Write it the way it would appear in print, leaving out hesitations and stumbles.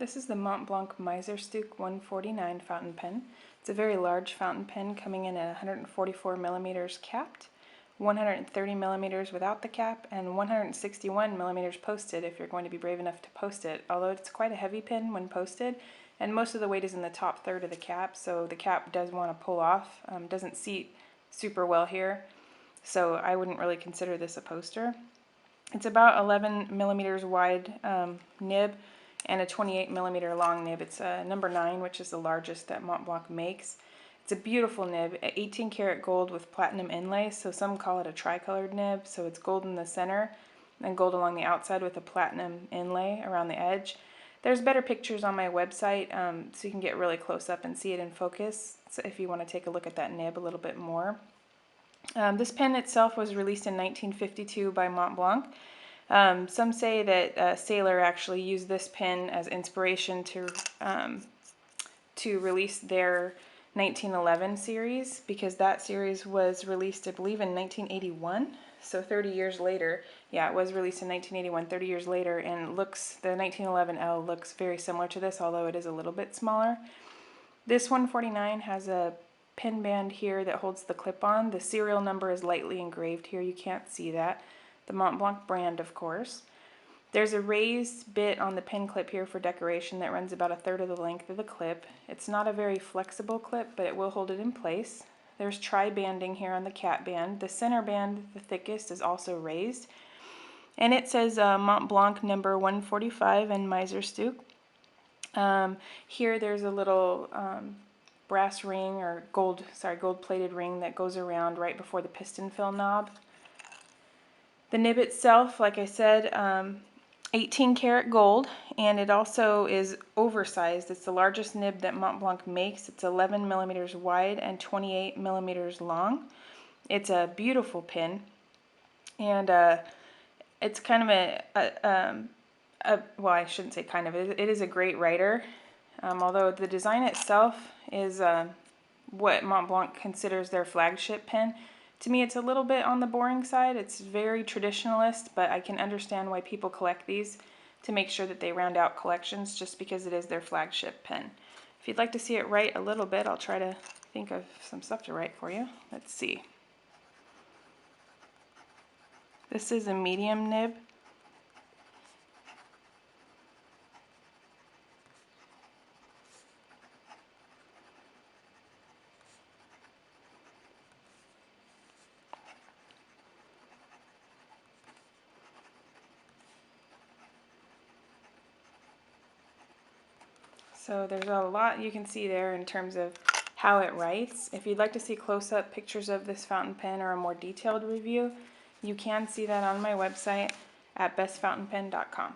This is the Montblanc Meisterstuck 149 fountain pen. It's a very large fountain pen coming in at 144 millimeters capped, 130 millimeters without the cap, and 161 millimeters posted if you're going to be brave enough to post it, although it's quite a heavy pen when posted, and most of the weight is in the top third of the cap, so the cap does want to pull off. Doesn't seat super well here, so I wouldn't really consider this a poster. It's about 11 millimeters wide nib and a 28 millimeter long nib. It's a number 9, which is the largest that Montblanc makes. It's a beautiful nib, 18 karat gold with platinum inlay, so some call it a tricolored nib. So it's gold in the center and gold along the outside with a platinum inlay around the edge. There's better pictures on my website, so you can get really close up and see it in focus, so if you want to take a look at that nib a little bit more. This pen itself was released in 1952 by Montblanc. Some say that Sailor actually used this pen as inspiration to release their 1911 series, because that series was released, I believe, in 1981. So 30 years later, yeah, it was released in 1981, 30 years later, and it looks, the 1911L looks very similar to this, although it is a little bit smaller. This 149 has a pen band here that holds the clip on. The serial number is lightly engraved here. You can't see that. The Montblanc brand, of course. There's a raised bit on the pin clip here for decoration that runs about a third of the length of the clip. It's not a very flexible clip, but it will hold it in place. There's tri-banding here on the cap band. The center band, the thickest, is also raised. And it says Montblanc number 145 and Meisterstuck. Here there's a little brass ring, or gold-plated ring that goes around right before the piston fill knob. The nib itself, like I said, 18 karat gold, and it also is oversized. It's the largest nib that Montblanc makes. It's 11 millimeters wide and 28 millimeters long. It's a beautiful pen, and it's kind of well, I shouldn't say kind of, it is a great writer, although the design itself is what Montblanc considers their flagship pen. To me, it's a little bit on the boring side. It's very traditionalist, but I can understand why people collect these, to make sure that they round out collections, just because it is their flagship pen. If you'd like to see it write a little bit, I'll try to think of some stuff to write for you. Let's see. This is a medium nib. So there's a lot you can see there in terms of how it writes. If you'd like to see close-up pictures of this fountain pen or a more detailed review, you can see that on my website at bestfountainpen.com.